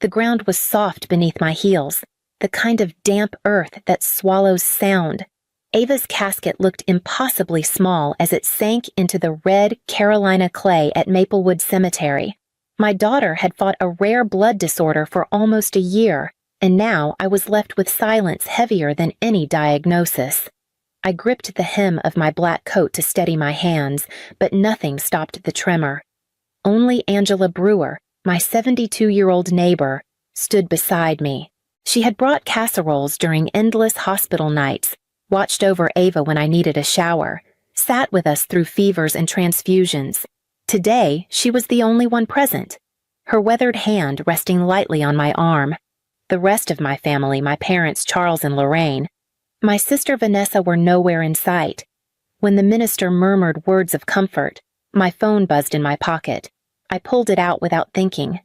The ground was soft beneath my heels, the kind of damp earth that swallows sound. Ava's casket looked impossibly small as it sank into the red Carolina clay at Maplewood Cemetery. My daughter had fought a rare blood disorder for almost a year, and now I was left with silence heavier than any diagnosis. I gripped the hem of my black coat to steady my hands, but nothing stopped the tremor. Only Angela Brewer, my 72-year-old neighbor, stood beside me. She had brought casseroles during endless hospital nights, watched over Ava when I needed a shower, sat with us through fevers and transfusions. Today, she was the only one present, her weathered hand resting lightly on my arm. The rest of my family, my parents Charles and Lorraine, my sister Vanessa, were nowhere in sight. When the minister murmured words of comfort, my phone buzzed in my pocket. I pulled it out without thinking,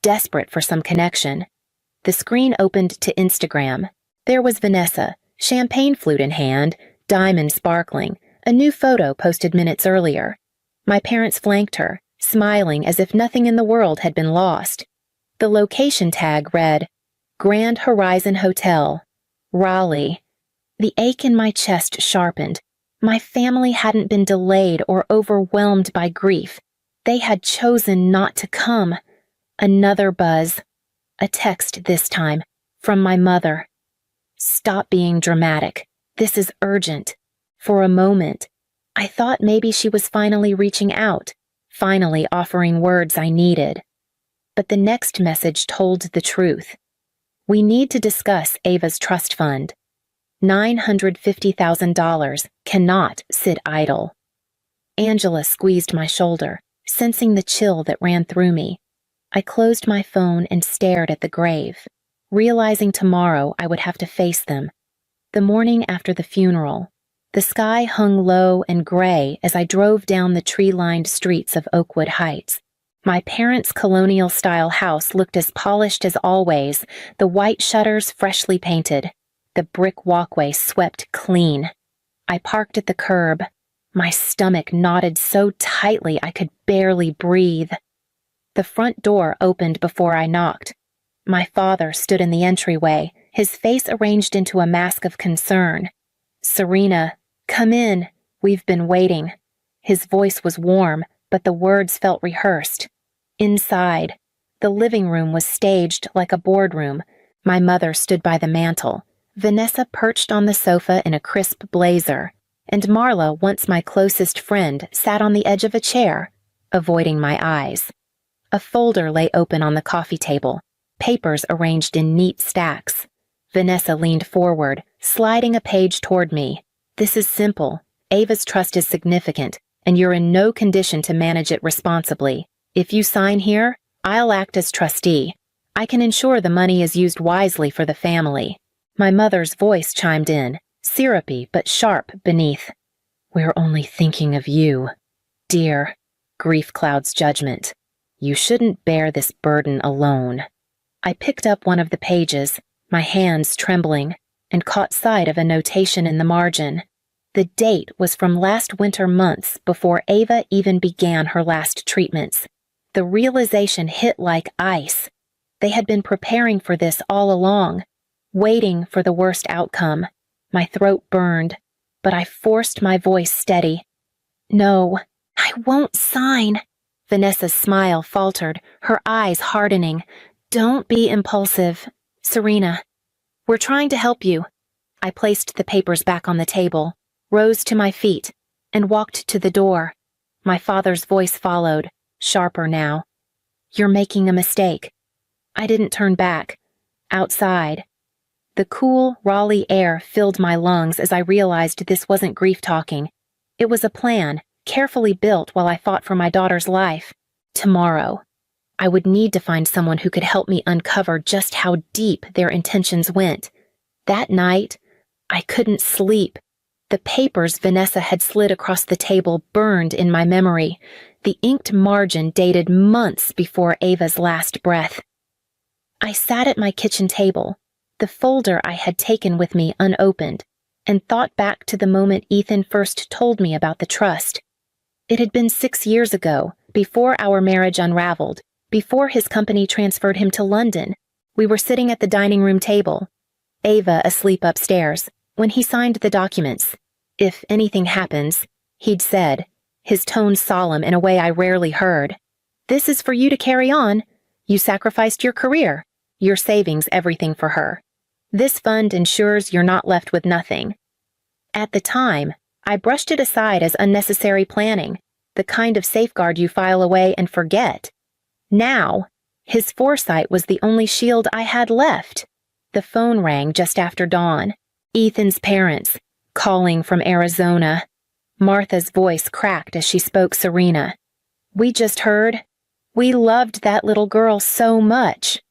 desperate for some connection. The screen opened to Instagram. There was Vanessa, champagne flute in hand, diamond sparkling, a new photo posted minutes earlier. My parents flanked her, smiling as if nothing in the world had been lost. The location tag read, Grand Horizon Hotel, Raleigh. The ache in my chest sharpened. My family hadn't been delayed or overwhelmed by grief. They had chosen not to come. Another buzz. A text this time, from my mother. Stop being dramatic. This is urgent. For a moment, I thought maybe she was finally reaching out, finally offering words I needed. But the next message told the truth. We need to discuss Ava's trust fund. $950,000 cannot sit idle. Angela squeezed my shoulder, sensing the chill that ran through me. I closed my phone and stared at the grave, realizing tomorrow I would have to face them. The morning after the funeral, the sky hung low and gray as I drove down the tree-lined streets of Oakwood Heights. My parents' colonial-style house looked as polished as always, the white shutters freshly painted. The brick walkway swept clean. I parked at the curb. My stomach knotted so tightly I could barely breathe. The front door opened before I knocked. My father stood in the entryway, his face arranged into a mask of concern. Serena, come in. We've been waiting. His voice was warm, but the words felt rehearsed. Inside, the living room was staged like a boardroom. My mother stood by the mantel. Vanessa perched on the sofa in a crisp blazer, and Marla, once my closest friend, sat on the edge of a chair, avoiding my eyes. A folder lay open on the coffee table, papers arranged in neat stacks. Vanessa leaned forward, sliding a page toward me. This is simple. Ava's trust is significant, and you're in no condition to manage it responsibly. If you sign here, I'll act as trustee. I can ensure the money is used wisely for the family. My mother's voice chimed in, syrupy but sharp beneath. We're only thinking of you, dear. Grief clouds judgment. You shouldn't bear this burden alone. I picked up one of the pages, my hands trembling, and caught sight of a notation in the margin. The date was from last winter months before Ava even began her last treatments. The realization hit like ice. They had been preparing for this all along, waiting for the worst outcome. My throat burned, but I forced my voice steady. No, I won't sign. Vanessa's smile faltered, her eyes hardening. Don't be impulsive, Serena. We're trying to help you. I placed the papers back on the table, rose to my feet, and walked to the door. My father's voice followed, sharper now. You're making a mistake. I didn't turn back. Outside, the cool, Raleigh air filled my lungs as I realized this wasn't grief talking. It was a plan, carefully built while I fought for my daughter's life. Tomorrow, I would need to find someone who could help me uncover just how deep their intentions went. That night, I couldn't sleep. The papers Vanessa had slid across the table burned in my memory. The inked margin dated months before Ava's last breath. I sat at my kitchen table, the folder I had taken with me unopened, and thought back to the moment Ethan first told me about the trust. It had been 6 years ago, before our marriage unraveled, before his company transferred him to London. We were sitting at the dining room table, Ava asleep upstairs, when he signed the documents. "If anything happens," he'd said, his tone solemn in a way I rarely heard, "this is for you to carry on. You sacrificed your career, your savings, everything for her. This fund ensures you're not left with nothing." At the time, I brushed it aside as unnecessary planning, the kind of safeguard you file away and forget. Now, his foresight was the only shield I had left. The phone rang just after dawn. Ethan's parents, calling from Arizona. Martha's voice cracked as she spoke Serena. "We just heard. We loved that little girl so much."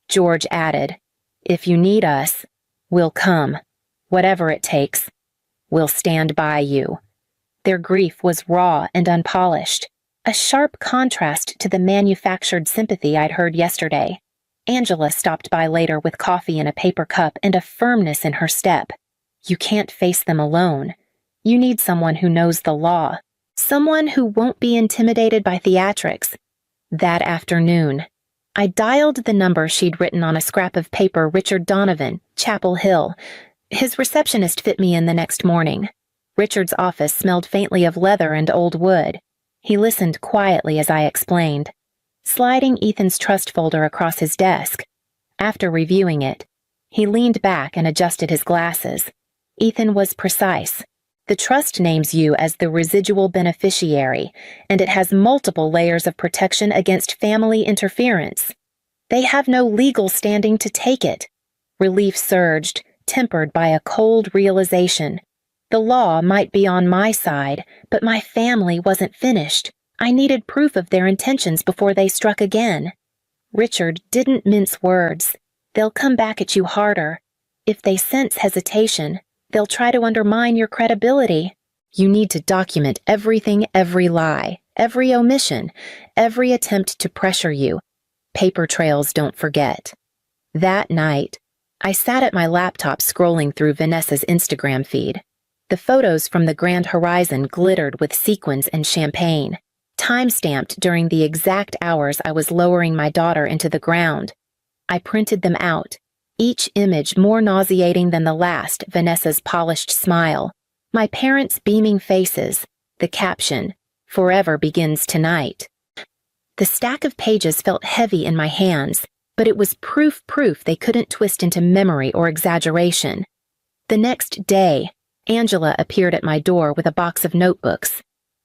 George added, "If you need us, we'll come. Whatever it takes. We'll stand by you." Their grief was raw and unpolished, a sharp contrast to the manufactured sympathy I'd heard yesterday. Angela stopped by later with coffee in a paper cup and a firmness in her step. You can't face them alone. You need someone who knows the law, someone who won't be intimidated by theatrics. That afternoon, I dialed the number she'd written on a scrap of paper, Richard Donovan, Chapel Hill. His receptionist fit me in the next morning. Richard's office smelled faintly of leather and old wood. He listened quietly as I explained, sliding Ethan's trust folder across his desk. After reviewing it, he leaned back and adjusted his glasses. Ethan was precise. The trust names you as the residual beneficiary, and it has multiple layers of protection against family interference. They have no legal standing to take it. Relief surged, tempered by a cold realization. The law might be on my side, but my family wasn't finished. I needed proof of their intentions before they struck again. Richard didn't mince words. They'll come back at you harder. If they sense hesitation, they'll try to undermine your credibility. You need to document everything, every lie, every omission, every attempt to pressure you. Paper trails don't forget. That night, I sat at my laptop scrolling through Vanessa's Instagram feed. The photos from the Grand Horizon glittered with sequins and champagne, time-stamped during the exact hours I was lowering my daughter into the ground. I printed them out, each image more nauseating than the last. Vanessa's polished smile, my parents' beaming faces, the caption, "Forever begins tonight." The stack of pages felt heavy in my hands, but it was proof they couldn't twist into memory or exaggeration. The next day, Angela appeared at my door with a box of notebooks.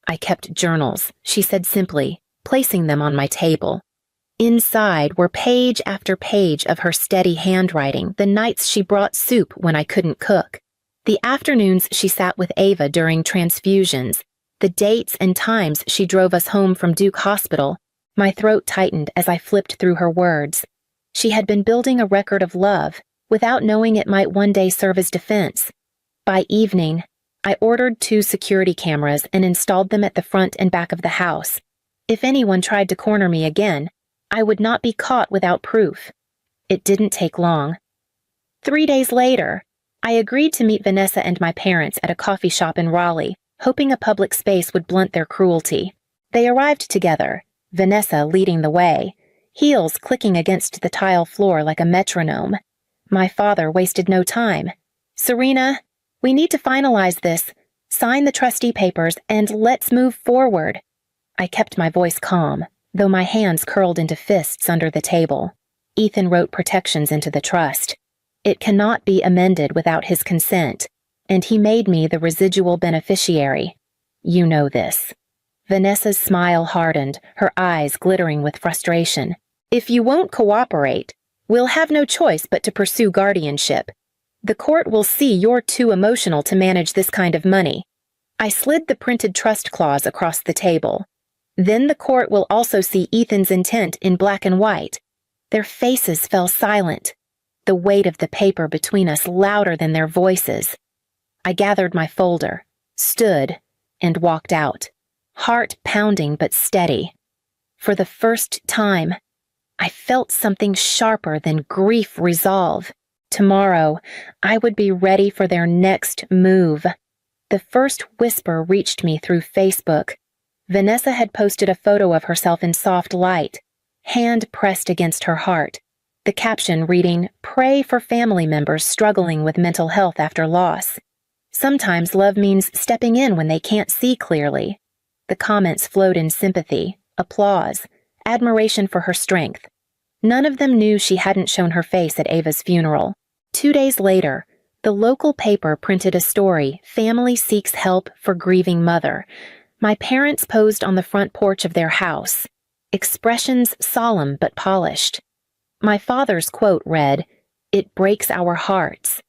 "I kept journals," she said simply, placing them on my table. Inside were page after page of her steady handwriting, the nights she brought soup when I couldn't cook, the afternoons she sat with Ava during transfusions, the dates and times she drove us home from Duke Hospital. My throat tightened as I flipped through her words. She had been building a record of love, without knowing it might one day serve as defense. By evening, I ordered 2 security cameras and installed them at the front and back of the house. If anyone tried to corner me again, I would not be caught without proof. It didn't take long. 3 days later, I agreed to meet Vanessa and my parents at a coffee shop in Raleigh, hoping a public space would blunt their cruelty. They arrived together, Vanessa leading the way, heels clicking against the tile floor like a metronome. My father wasted no time. "Serena, we need to finalize this. Sign the trustee papers and let's move forward." I kept my voice calm, though my hands curled into fists under the table. Ethan wrote protections into the trust. It cannot be amended without his consent, and he made me the residual beneficiary. You know this. Vanessa's smile hardened, her eyes glittering with frustration. "If you won't cooperate, we'll have no choice but to pursue guardianship. The court will see you're too emotional to manage this kind of money." I slid the printed trust clause across the table. "Then the court will also see Ethan's intent in black and white." Their faces fell silent, the weight of the paper between us louder than their voices. I gathered my folder, stood, and walked out, heart pounding but steady. For the first time, I felt something sharper than grief resolve. Tomorrow, I would be ready for their next move. The first whisper reached me through Facebook. Vanessa had posted a photo of herself in soft light, hand pressed against her heart, the caption reading, "Pray for family members struggling with mental health after loss. Sometimes love means stepping in when they can't see clearly." The comments flowed in sympathy, applause, admiration for her strength. None of them knew she hadn't shown her face at Ava's funeral. 2 days later, the local paper printed a story, "Family Seeks Help for Grieving Mother." My parents posed on the front porch of their house, expressions solemn but polished. My father's quote read, "It breaks our hearts,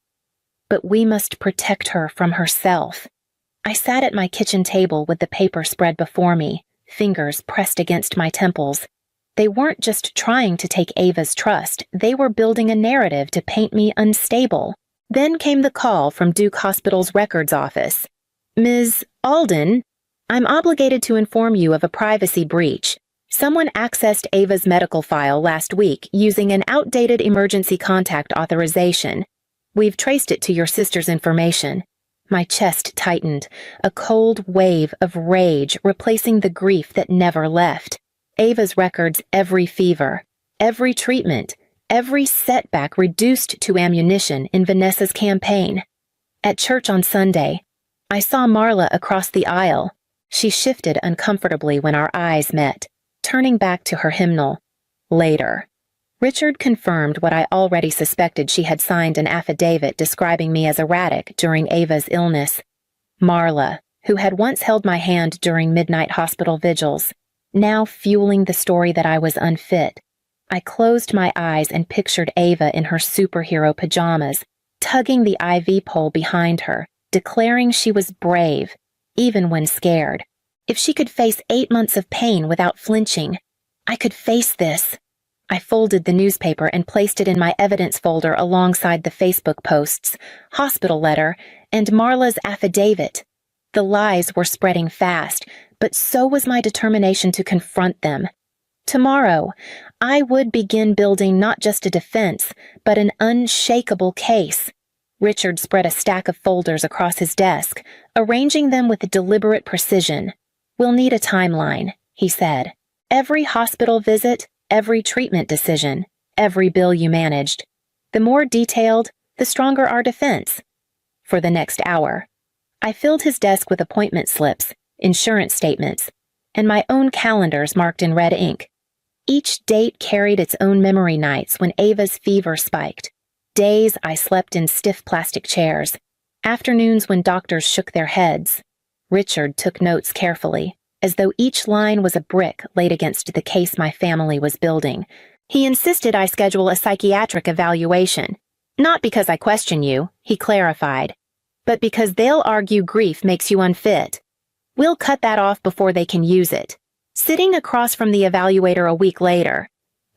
but we must protect her from herself." I sat at my kitchen table with the paper spread before me, fingers pressed against my temples. They weren't just trying to take Ava's trust, they were building a narrative to paint me unstable. Then came the call from Duke Hospital's records office. "Ms. Alden, I'm obligated to inform you of a privacy breach. Someone accessed Ava's medical file last week using an outdated emergency contact authorization. We've traced it to your sister's information." My chest tightened, a cold wave of rage replacing the grief that never left. Ava's records, every fever, every treatment, every setback reduced to ammunition in Vanessa's campaign. At church on Sunday, I saw Marla across the aisle. She shifted uncomfortably when our eyes met, turning back to her hymnal. Later, Richard confirmed what I already suspected. She had signed an affidavit describing me as erratic during Ava's illness. Marla, who had once held my hand during midnight hospital vigils, now fueling the story that I was unfit. I closed my eyes and pictured Ava in her superhero pajamas, tugging the IV pole behind her, declaring she was brave, even when scared. If she could face 8 months of pain without flinching, I could face this. I folded the newspaper and placed it in my evidence folder alongside the Facebook posts, hospital letter, and Marla's affidavit. The lies were spreading fast, but so was my determination to confront them. Tomorrow, I would begin building not just a defense, but an unshakable case. Richard spread a stack of folders across his desk, arranging them with deliberate precision. "We'll need a timeline," he said. "Every hospital visit, every treatment decision, every bill you managed. The more detailed, the stronger our defense." For the next hour, I filled his desk with appointment slips, insurance statements, and my own calendars marked in red ink. Each date carried its own memory nights when Ava's fever spiked, days I slept in stiff plastic chairs, afternoons when doctors shook their heads. Richard took notes carefully, as though each line was a brick laid against the case my family was building. He insisted I schedule a psychiatric evaluation. "Not because I question you," he clarified, "but because they'll argue grief makes you unfit. We'll cut that off before they can use it." Sitting across from the evaluator a week later,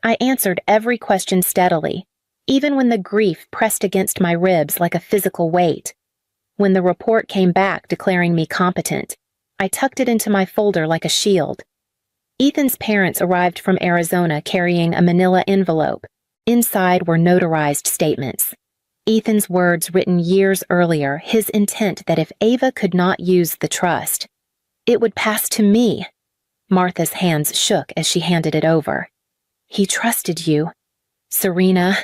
I answered every question steadily, even when the grief pressed against my ribs like a physical weight. When the report came back declaring me competent, I tucked it into my folder like a shield. Ethan's parents arrived from Arizona carrying a manila envelope. Inside were notarized statements. Ethan's words written years earlier, his intent that if Ava could not use the trust, it would pass to me. Martha's hands shook as she handed it over. "He trusted you. Serena,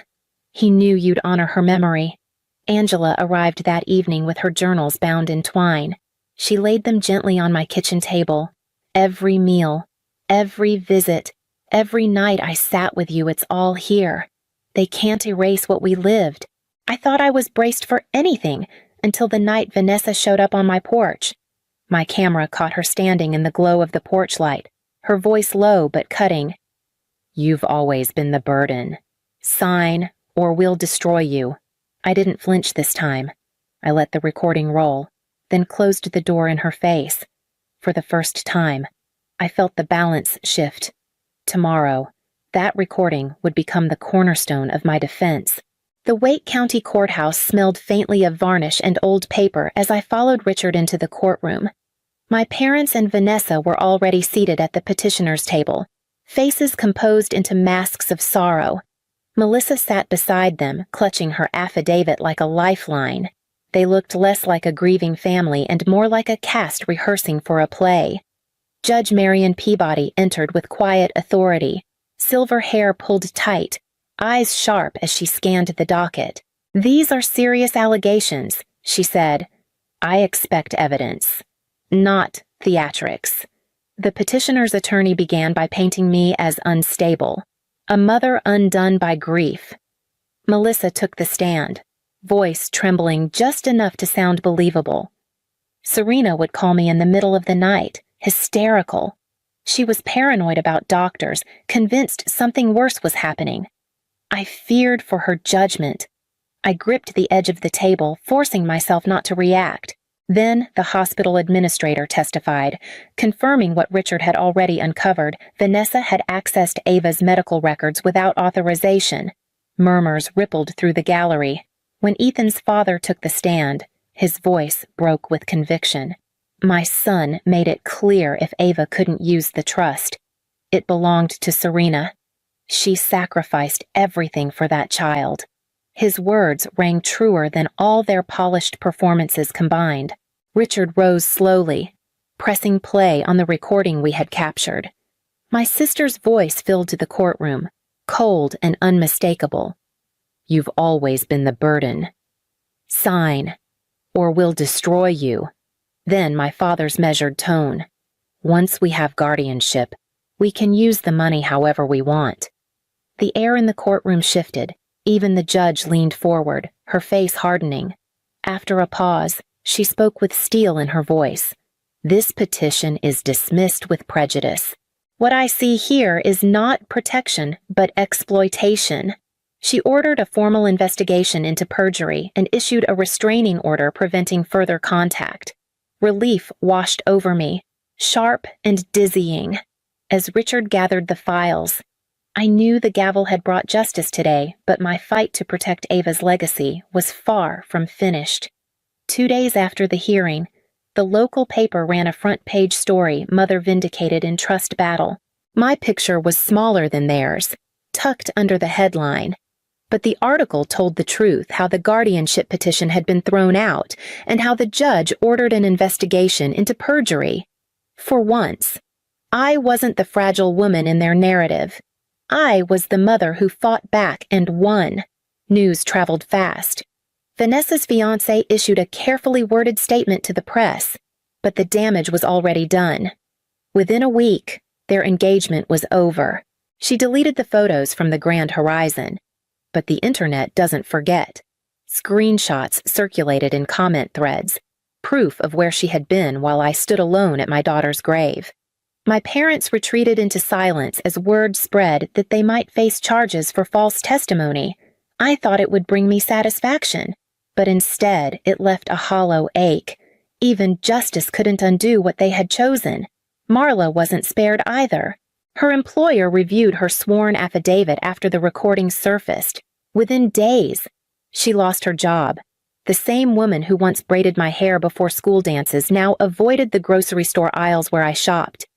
he knew you'd honor her memory." Angela arrived that evening with her journals bound in twine. She laid them gently on my kitchen table. "Every meal, every visit, every night I sat with you, it's all here. They can't erase what we lived." I thought I was braced for anything until the night Vanessa showed up on my porch. My camera caught her standing in the glow of the porch light, her voice low but cutting. "You've always been the burden. Sign, or we'll destroy you." I didn't flinch this time. I let the recording roll, then closed the door in her face. For the first time, I felt the balance shift. Tomorrow, that recording would become the cornerstone of my defense. The Wake County Courthouse smelled faintly of varnish and old paper as I followed Richard into the courtroom. My parents and Vanessa were already seated at the petitioner's table, faces composed into masks of sorrow. Melissa sat beside them, clutching her affidavit like a lifeline. They looked less like a grieving family and more like a cast rehearsing for a play. Judge Marion Peabody entered with quiet authority, silver hair pulled tight, eyes sharp as she scanned the docket. "These are serious allegations," she said. "I expect evidence, not theatrics." The petitioner's attorney began by painting me as unstable, a mother undone by grief. Melissa took the stand, voice trembling just enough to sound believable. Serena would call me in the middle of the night, hysterical. She was paranoid about doctors, convinced something worse was happening. I feared for her judgment. I gripped the edge of the table, forcing myself not to react. Then the hospital administrator testified, confirming what Richard had already uncovered. Vanessa had accessed Ava's medical records without authorization. Murmurs rippled through the gallery. When Ethan's father took the stand, his voice broke with conviction. My son made it clear if Ava couldn't use the trust. It belonged to Serena. She sacrificed everything for that child. His words rang truer than all their polished performances combined. Richard rose slowly, pressing play on the recording we had captured. My sister's voice filled the courtroom, cold and unmistakable. "You've always been the burden. Sign, or we'll destroy you." Then my father's measured tone. "Once we have guardianship, we can use the money however we want." The air in the courtroom shifted. Even the judge leaned forward, her face hardening. After a pause, she spoke with steel in her voice. "This petition is dismissed with prejudice. What I see here is not protection, but exploitation." She ordered a formal investigation into perjury and issued a restraining order preventing further contact. Relief washed over me, sharp and dizzying. As Richard gathered the files, I knew the gavel had brought justice today, but my fight to protect Ava's legacy was far from finished. 2 days after the hearing, the local paper ran a front-page story, "Mother Vindicated in Trust Battle." My picture was smaller than theirs, tucked under the headline. But the article told the truth, how the guardianship petition had been thrown out, and how the judge ordered an investigation into perjury. For once, I wasn't the fragile woman in their narrative. I was the mother who fought back and won. News traveled fast. Vanessa's fiancé issued a carefully worded statement to the press, but the damage was already done. Within a week, their engagement was over. She deleted the photos from the grand horizon. But the internet doesn't forget. Screenshots circulated in comment threads, proof of where she had been while I stood alone at my daughter's grave. My parents retreated into silence as word spread that they might face charges for false testimony. I thought it would bring me satisfaction, but instead it left a hollow ache. Even justice couldn't undo what they had chosen. Marla wasn't spared either. Her employer reviewed her sworn affidavit after the recording surfaced. Within days, she lost her job. The same woman who once braided my hair before school dances now avoided the grocery store aisles where I shopped.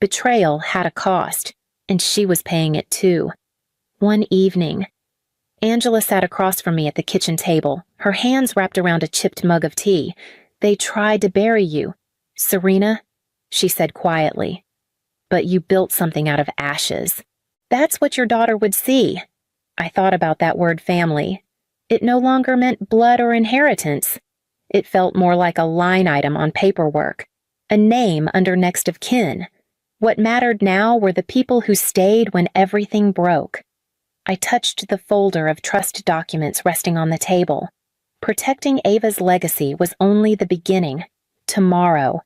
Betrayal had a cost, and she was paying it too. One evening, Angela sat across from me at the kitchen table, her hands wrapped around a chipped mug of tea. "They tried to bury you, Serena," she said quietly. "But you built something out of ashes. That's what your daughter would see." I thought about that word family. It no longer meant blood or inheritance. It felt more like a line item on paperwork, a name under next of kin. What mattered now were the people who stayed when everything broke. I touched the folder of trust documents resting on the table. Protecting Ava's legacy was only the beginning. Tomorrow,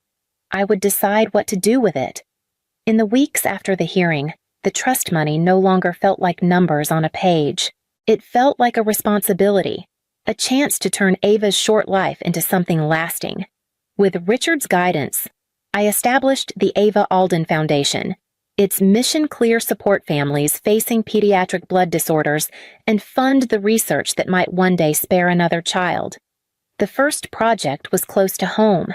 I would decide what to do with it. In the weeks after the hearing, the trust money no longer felt like numbers on a page. It felt like a responsibility, a chance to turn Ava's short life into something lasting. With Richard's guidance, I established the Ava Alden Foundation. Its mission clear support families facing pediatric blood disorders and fund the research that might one day spare another child. The first project was close to home.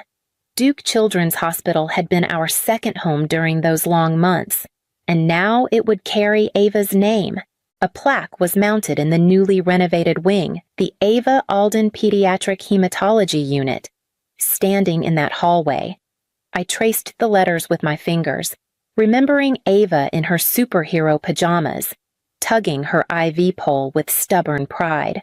Duke Children's Hospital had been our second home during those long months, and now it would carry Ava's name. A plaque was mounted in the newly renovated wing, the Ava Alden Pediatric Hematology Unit. Standing in that hallway, I traced the letters with my fingers, remembering Ava in her superhero pajamas, tugging her IV pole with stubborn pride.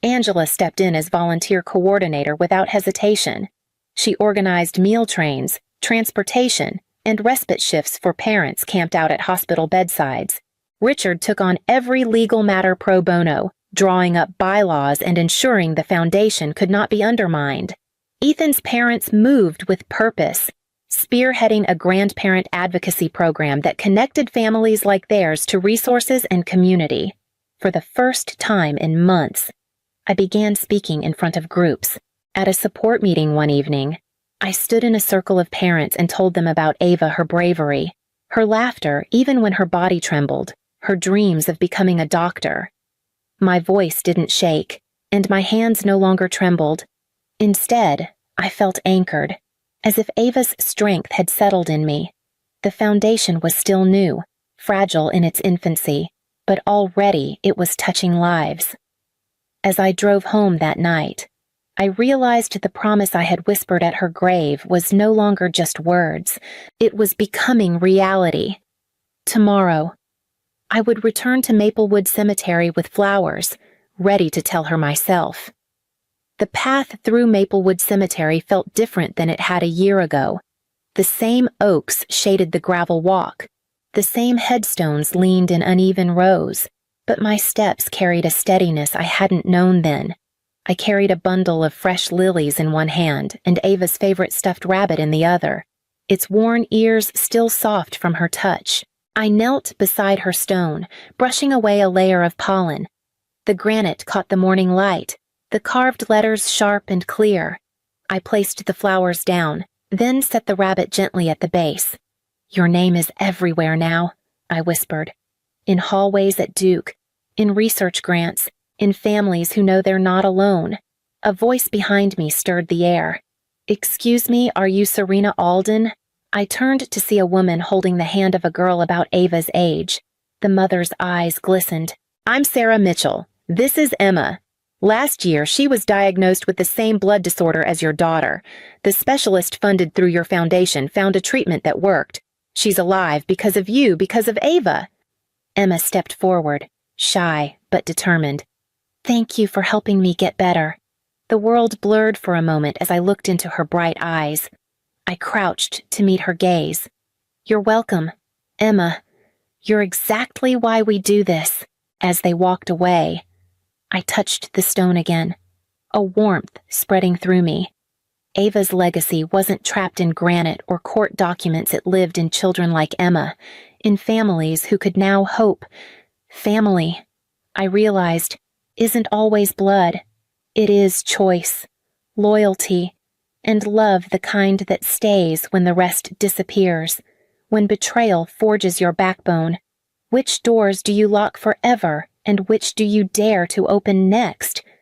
Angela stepped in as volunteer coordinator without hesitation. She organized meal trains, transportation, and respite shifts for parents camped out at hospital bedsides. Richard took on every legal matter pro bono, drawing up bylaws and ensuring the foundation could not be undermined. Ethan's parents moved with purpose, spearheading a grandparent advocacy program that connected families like theirs to resources and community. For the first time in months, I began speaking in front of groups. At a support meeting one evening, I stood in a circle of parents and told them about Ava, her bravery, her laughter even when her body trembled, her dreams of becoming a doctor. My voice didn't shake, and my hands no longer trembled. Instead, I felt anchored, as if Ava's strength had settled in me. The foundation was still new, fragile in its infancy, but already it was touching lives. As I drove home that night, I realized the promise I had whispered at her grave was no longer just words. It was becoming reality. Tomorrow, I would return to Maplewood Cemetery with flowers, ready to tell her myself. The path through Maplewood Cemetery felt different than it had a year ago. The same oaks shaded the gravel walk. The same headstones leaned in uneven rows, but my steps carried a steadiness I hadn't known then. I carried a bundle of fresh lilies in one hand and Ava's favorite stuffed rabbit in the other, its worn ears still soft from her touch. I knelt beside her stone, brushing away a layer of pollen. The granite caught the morning light, the carved letters sharp and clear. I placed the flowers down, then set the rabbit gently at the base. "Your name is everywhere now," I whispered. In hallways at Duke, in research grants, in families who know they're not alone. A voice behind me stirred the air. "Excuse me, are you Serena Alden?" I turned to see a woman holding the hand of a girl about Ava's age. The mother's eyes glistened. "I'm Sarah Mitchell. This is Emma. Last year, she was diagnosed with the same blood disorder as your daughter. The specialist funded through your foundation found a treatment that worked. She's alive because of you, because of Ava." Emma stepped forward, shy but determined. "Thank you for helping me get better." The world blurred for a moment as I looked into her bright eyes. I crouched to meet her gaze. "You're welcome, Emma. You're exactly why we do this." As they walked away, I touched the stone again, a warmth spreading through me. Ava's legacy wasn't trapped in granite or court documents. It lived in children like Emma, in families who could now hope. Family, I realized, isn't always blood. It is choice, loyalty, and love, the kind that stays when the rest disappears, when betrayal forges your backbone. Which doors do you lock forever, and which do you dare to open next?